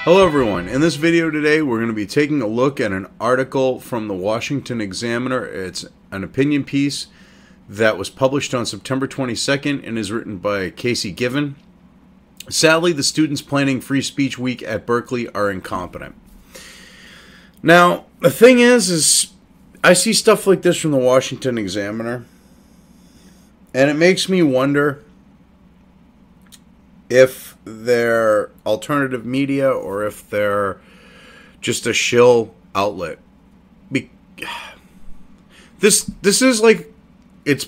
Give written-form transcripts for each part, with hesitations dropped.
Hello everyone, in this video today we're going to be taking a look at an article from the Washington Examiner. It's an opinion piece that was published on September 22nd and is written by Casey Given. Sadly, the students planning Free Speech Week at Berkeley are incompetent. Now, the thing is I see stuff like this from the Washington Examiner, and it makes me wonder if they're alternative media or if they're just a shill outlet. This is like, it's,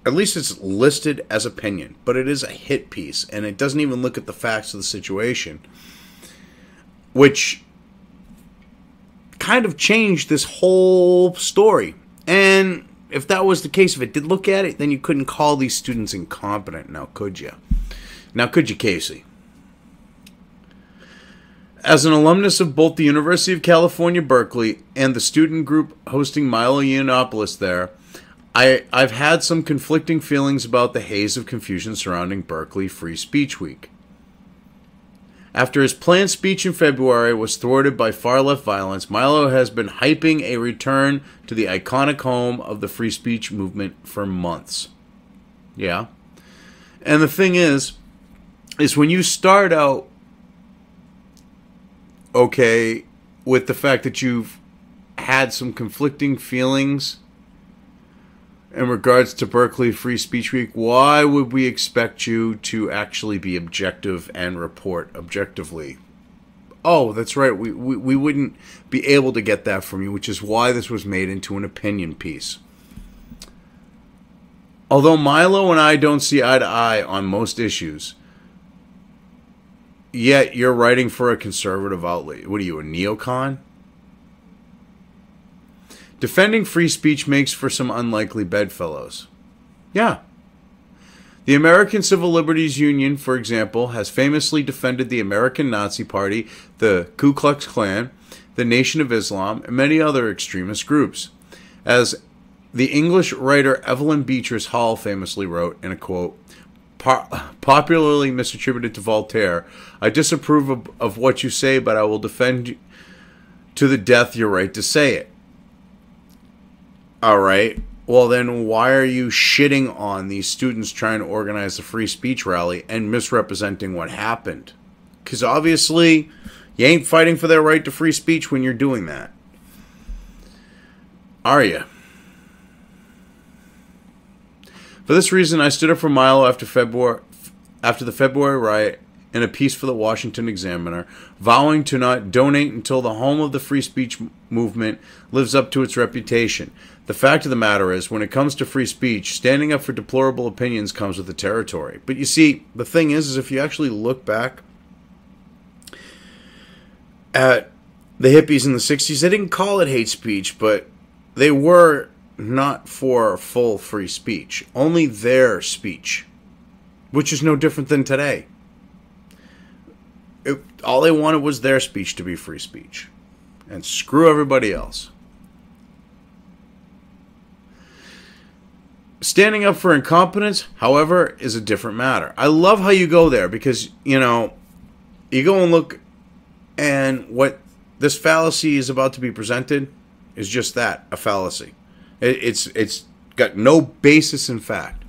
at least it's listed as opinion, but it is a hit piece, and it doesn't even look at the facts of the situation, which kind of changed this whole story. And if that was the case, if it did look at it, then you couldn't call these students incompetent now, could you? Now, could you, Casey? As an alumnus of both the University of California, Berkeley, and the student group hosting Milo Yiannopoulos there, I've had some conflicting feelings about the haze of confusion surrounding Berkeley Free Speech Week. After his planned speech in February was thwarted by far-left violence, Milo has been hyping a return to the iconic home of the free speech movement for months. Yeah. And the thing is when you start out, okay, with the fact that you've had some conflicting feelings in regards to Berkeley Free Speech Week, why would we expect you to actually be objective and report objectively? Oh, that's right, we wouldn't be able to get that from you, which is why this was made into an opinion piece. Although Milo and I don't see eye to eye on most issues, yet you're writing for a conservative outlet. What are you, a neocon? Defending free speech makes for some unlikely bedfellows. Yeah. The American Civil Liberties Union, for example, has famously defended the American Nazi Party, the Ku Klux Klan, the Nation of Islam, and many other extremist groups. As the English writer Evelyn Beatrice Hall famously wrote in a quote, popularly misattributed to Voltaire, "I disapprove of what you say, but I will defend to the death your right to say it." All right. Well, then why are you shitting on these students trying to organize a free speech rally and misrepresenting what happened? Because obviously you ain't fighting for their right to free speech when you're doing that. Are you? For this reason, I stood up for Milo after the February riot in a piece for the Washington Examiner, vowing to not donate until the home of the free speech movement lives up to its reputation. The fact of the matter is, when it comes to free speech, standing up for deplorable opinions comes with the territory. But you see, the thing is if you actually look back at the hippies in the 60s, they didn't call it hate speech, but they were not for full free speech, only their speech, which is no different than today. All they wanted was their speech to be free speech, and screw everybody else. Standing up for incompetence, however, is a different matter. I love how you go there because, you know, you go and look, and what this fallacy is about to be presented is just that, a fallacy. It's got no basis in fact.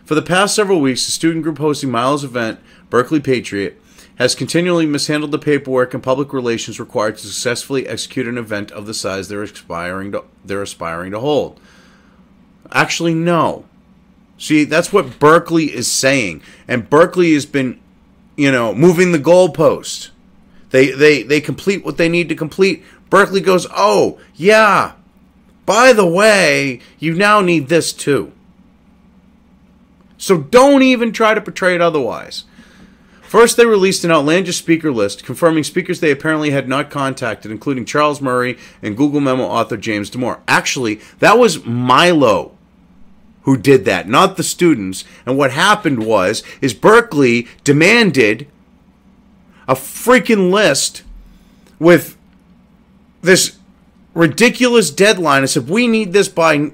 For the past several weeks, the student group hosting Milo's event, Berkeley Patriot, has continually mishandled the paperwork and public relations required to successfully execute an event of the size they're aspiring to hold. Actually, no. See, that's what Berkeley is saying, and Berkeley has been, you know, moving the goalpost. They complete what they need to complete. Berkeley goes, oh yeah, by the way, you now need this too. So don't even try to portray it otherwise. First, they released an outlandish speaker list confirming speakers they apparently had not contacted, including Charles Murray and Google Memo author James Damore. Actually, that was Milo who did that, not the students. And what happened is Berkeley demanded a freaking list with this ridiculous deadline. I said, we need this by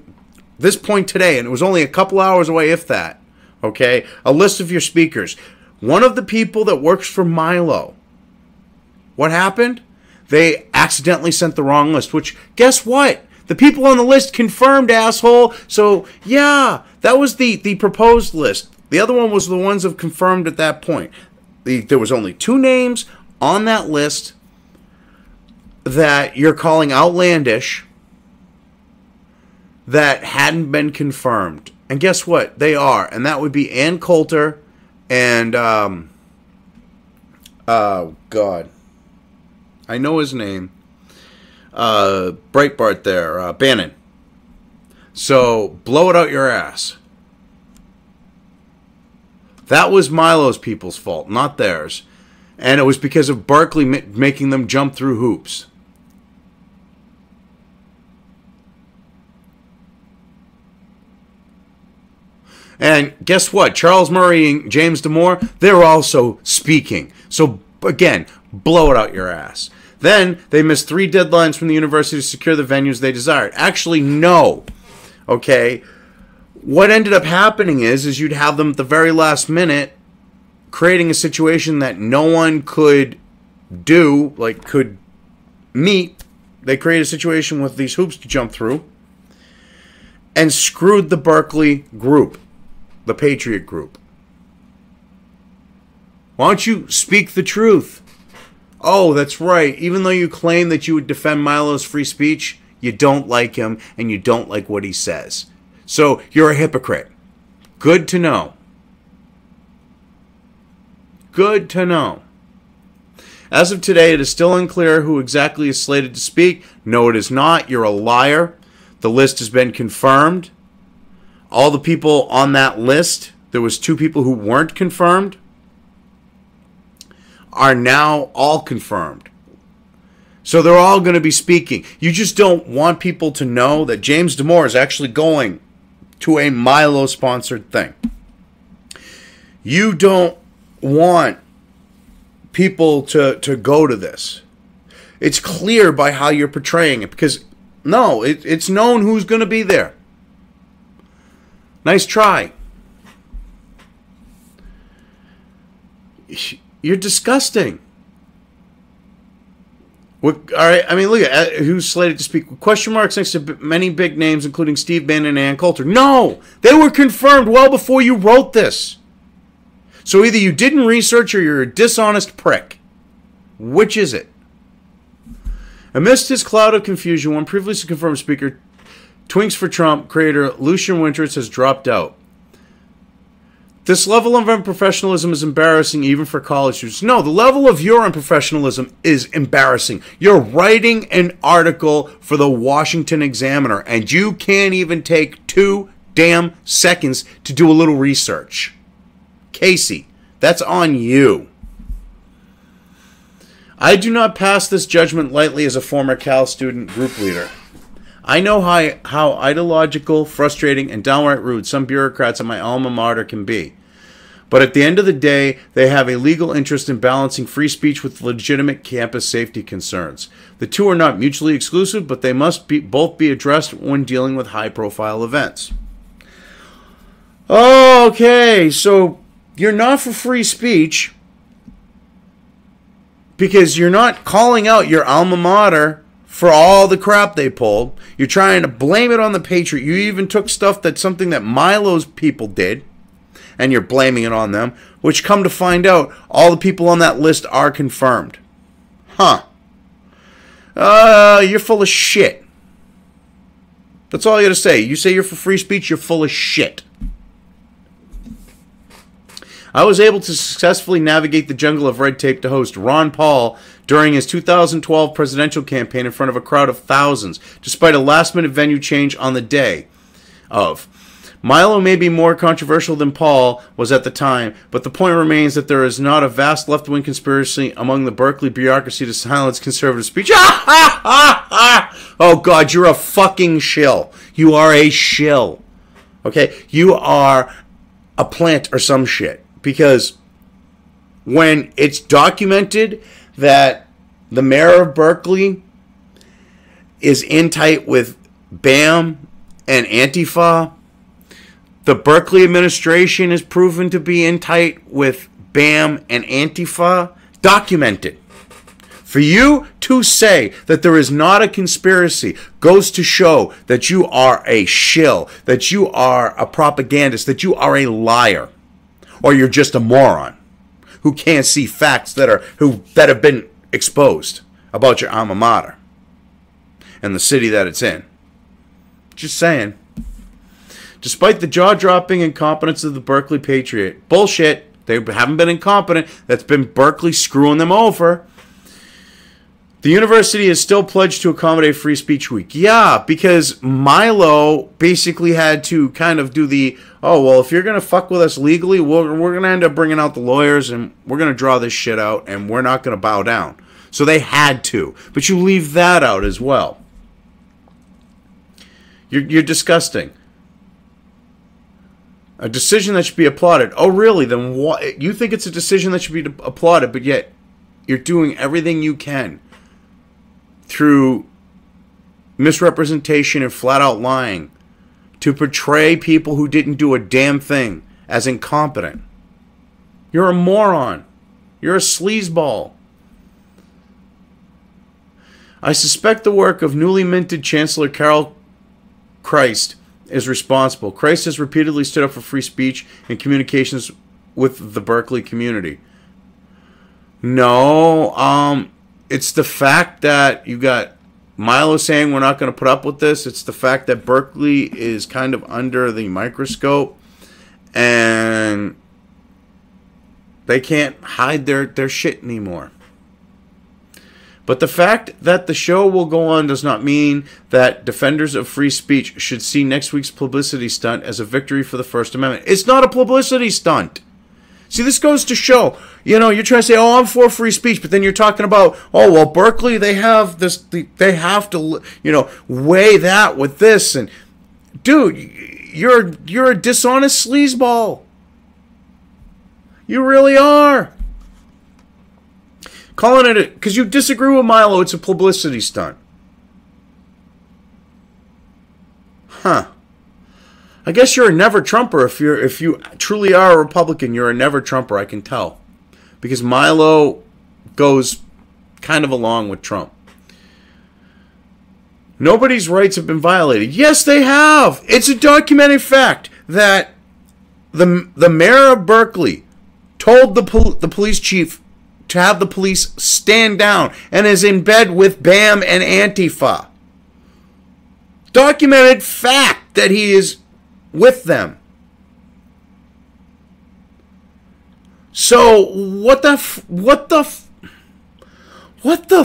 this point today, and it was only a couple hours away, if that. Okay, a list of your speakers. One of the people that works for Milo What happened? They accidentally sent the wrong list, which, guess what? The people on the list confirmed, asshole. So, yeah, that was the proposed list. The other one was the ones of confirmed at that point. There was only 2 names on that list that you're calling outlandish that hadn't been confirmed. And guess what? They are. And that would be Ann Coulter and, oh, God. I know his name. Breitbart there. Bannon. So, blow it out your ass. That was Milo's people's fault, not theirs. And it was because of Berkeley making them jump through hoops. And guess what? Charles Murray and James Damore, they're also speaking. So, again, blow it out your ass. Then, they missed 3 deadlines from the university to secure the venues they desired. Actually, no. Okay? What ended up happening is you'd have them at the very last minute creating a situation that no one could do, like could meet. They created a situation with these hoops to jump through and screwed the Berkeley group, the Patriot group. Why don't you speak the truth? Oh, that's right. Even though you claim that you would defend Milo's free speech, you don't like him and you don't like what he says. So you're a hypocrite. Good to know. Good to know. As of today, it is still unclear who exactly is slated to speak. No, it is not. You're a liar. The list has been confirmed. All the people on that list, there was 2 people who weren't confirmed, are now all confirmed. So they're all going to be speaking. You just don't want people to know that James Damore is actually going to a Milo-sponsored thing. You don't want people to go to this. It's clear by how you're portraying it, because, no, it's known who's going to be there. Nice try. You're disgusting. All right, I mean, look at who's slated to speak. With question marks next to many big names, including Steve Bannon and Ann Coulter. No! They were confirmed well before you wrote this. So either you didn't research or you're a dishonest prick. Which is it? Amidst his cloud of confusion, one previously confirmed speaker, Twinks for Trump creator Lucian Winters, has dropped out. This level of unprofessionalism is embarrassing even for college students. No, the level of your unprofessionalism is embarrassing. You're writing an article for the Washington Examiner, and you can't even take 2 damn seconds to do a little research. Casey, that's on you. I do not pass this judgment lightly as a former Cal student group leader. I know how ideological, frustrating, and downright rude some bureaucrats at my alma mater can be. But at the end of the day, they have a legal interest in balancing free speech with legitimate campus safety concerns. The 2 are not mutually exclusive, but they must both be addressed when dealing with high-profile events. Okay, so you're not for free speech because you're not calling out your alma mater for all the crap they pulled. You're trying to blame it on the Patriot. You even took stuff that's something that Milo's people did, and you're blaming it on them, which, come to find out, all the people on that list are confirmed. Huh. You're full of shit. That's all I got to say. You say you're for free speech, you're full of shit. I was able to successfully navigate the jungle of red tape to host Ron Paul during his 2012 presidential campaign in front of a crowd of thousands, despite a last-minute venue change on the day of. Milo may be more controversial than Paul was at the time, but the point remains that there is not a vast left-wing conspiracy among the Berkeley bureaucracy to silence conservative speech. Oh, God, you're a fucking shill. You are a shill. Okay? You are a plant or some shit. Because when it's documented that the mayor of Berkeley is in tight with BAM and Antifa, the Berkeley administration is proven to be in tight with BAM and Antifa, documented. For you to say that there is not a conspiracy goes to show that you are a shill, that you are a propagandist, that you are a liar, or you're just a moron who can't see facts that have been exposed about your alma mater and the city that it's in. Just saying. Despite the jaw-dropping incompetence of the Berkeley Patriot, bullshit, they haven't been incompetent, that's been Berkeley screwing them over. The university is still pledged to accommodate Free Speech Week. Yeah, because Milo basically had to kind of do the, oh, well, if you're going to fuck with us legally, we're going to end up bringing out the lawyers and we're going to draw this shit out and we're not going to bow down. So they had to. But you leave that out as well. You're disgusting. A decision that should be applauded. Oh, really? Then what? You think it's a decision that should be applauded, but yet you're doing everything you can through misrepresentation and flat-out lying to portray people who didn't do a damn thing as incompetent. You're a moron. You're a sleazeball. I suspect the work of newly minted Chancellor Carol Christ is responsible. Christ has repeatedly stood up for free speech and communications with the Berkeley community. No, it's the fact that you got Milo saying we're not going to put up with this. It's the fact that Berkeley is kind of under the microscope and they can't hide their shit anymore. But the fact that the show will go on does not mean that defenders of free speech should see next week's publicity stunt as a victory for the First Amendment. It's not a publicity stunt. See, this goes to show, you're trying to say, oh, I'm for free speech, but then you're talking about, oh, well, Berkeley, they have this, they have to, weigh that with this. And, dude, you're a dishonest sleazeball. You really are. Calling it, because you disagree with Milo, it's a publicity stunt. Huh. I guess you're a never-Trumper. If you truly are a Republican, you're a never-Trumper, I can tell. Because Milo goes kind of along with Trump. Nobody's rights have been violated. Yes, they have. It's a documented fact that the mayor of Berkeley told the police chief to have the police stand down and is in bed with BAM and Antifa. Documented fact that he is with them. So what the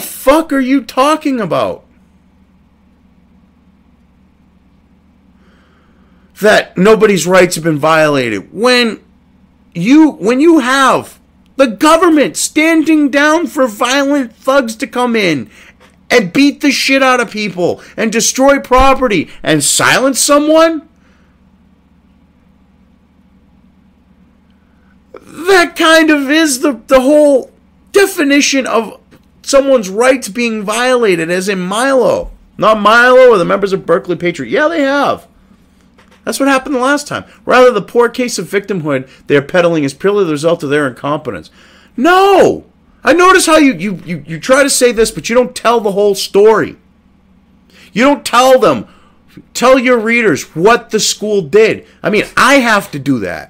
fuck are you talking about? That nobody's rights have been violated when you have the government standing down for violent thugs to come in and beat the shit out of people and destroy property and silence someone? That kind of is the whole definition of someone's rights being violated, as in Milo. Not Milo or the members of Berkeley Patriot. Yeah, they have. That's what happened the last time. Rather, the poor case of victimhood they're peddling is purely the result of their incompetence. No! I notice how you try to say this, but you don't tell the whole story. You don't tell your readers what the school did. I mean, I have to do that.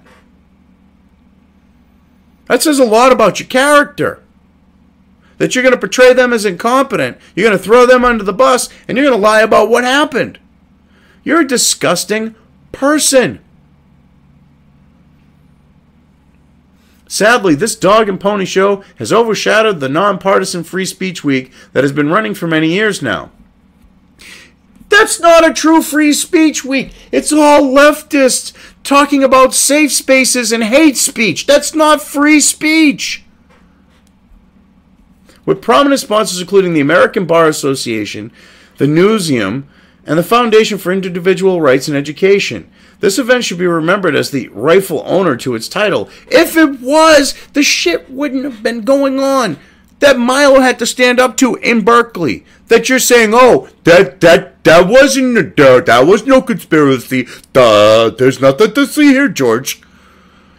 That says a lot about your character. That you're going to portray them as incompetent, you're going to throw them under the bus, and you're going to lie about what happened. You're a disgusting person. Sadly, this dog and pony show has overshadowed the nonpartisan Free Speech Week that has been running for many years now. That's not a true free speech week. It's all leftists talking about safe spaces and hate speech. That's not free speech. With prominent sponsors including the American Bar Association, the Newseum, and the Foundation for Individual Rights and Education. This event should be remembered as the rightful owner to its title. If it was, the shit wouldn't have been going on that Milo had to stand up to in Berkeley. That you're saying, oh, that wasn't, that was no conspiracy. There's nothing to see here, George.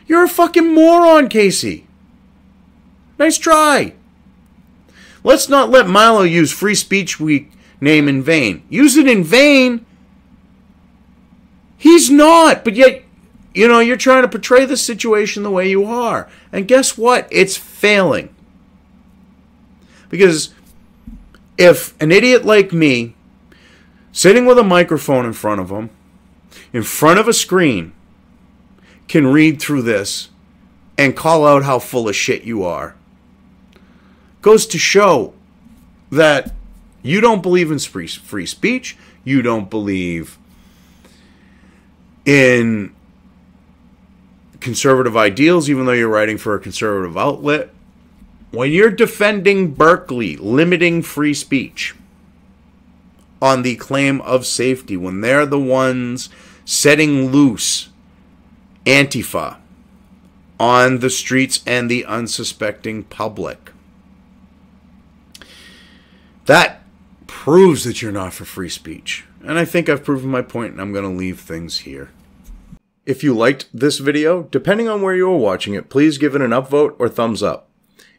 You're a fucking moron, Casey. Nice try. Let's not let Milo use Free Speech Week name in vain. Use it in vain? He's not, but yet, you know, you're trying to portray the situation the way you are. And guess what? It's failing. Because if an idiot like me, sitting with a microphone in front of him, in front of a screen, can read through this and call out how full of shit you are, goes to show that you don't believe in free speech, you don't believe in conservative ideals, even though you're writing for a conservative outlet. When you're defending Berkeley, limiting free speech on the claim of safety, when they're the ones setting loose Antifa on the streets and the unsuspecting public, that proves that you're not for free speech. And I think I've proven my point, and I'm going to leave things here. If you liked this video, depending on where you are watching it, please give it an upvote or thumbs up.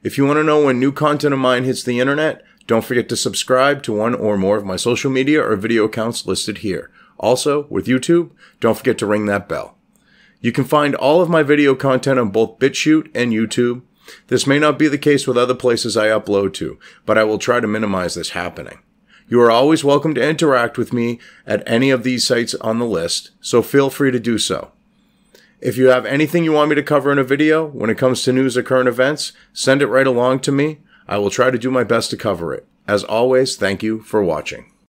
If you want to know when new content of mine hits the internet, don't forget to subscribe to one or more of my social media or video accounts listed here. Also, with YouTube, don't forget to ring that bell. You can find all of my video content on both BitChute and YouTube. This may not be the case with other places I upload to, but I will try to minimize this happening. You are always welcome to interact with me at any of these sites on the list, so feel free to do so. If you have anything you want me to cover in a video when it comes to news or current events, send it right along to me. I will try to do my best to cover it. As always, thank you for watching.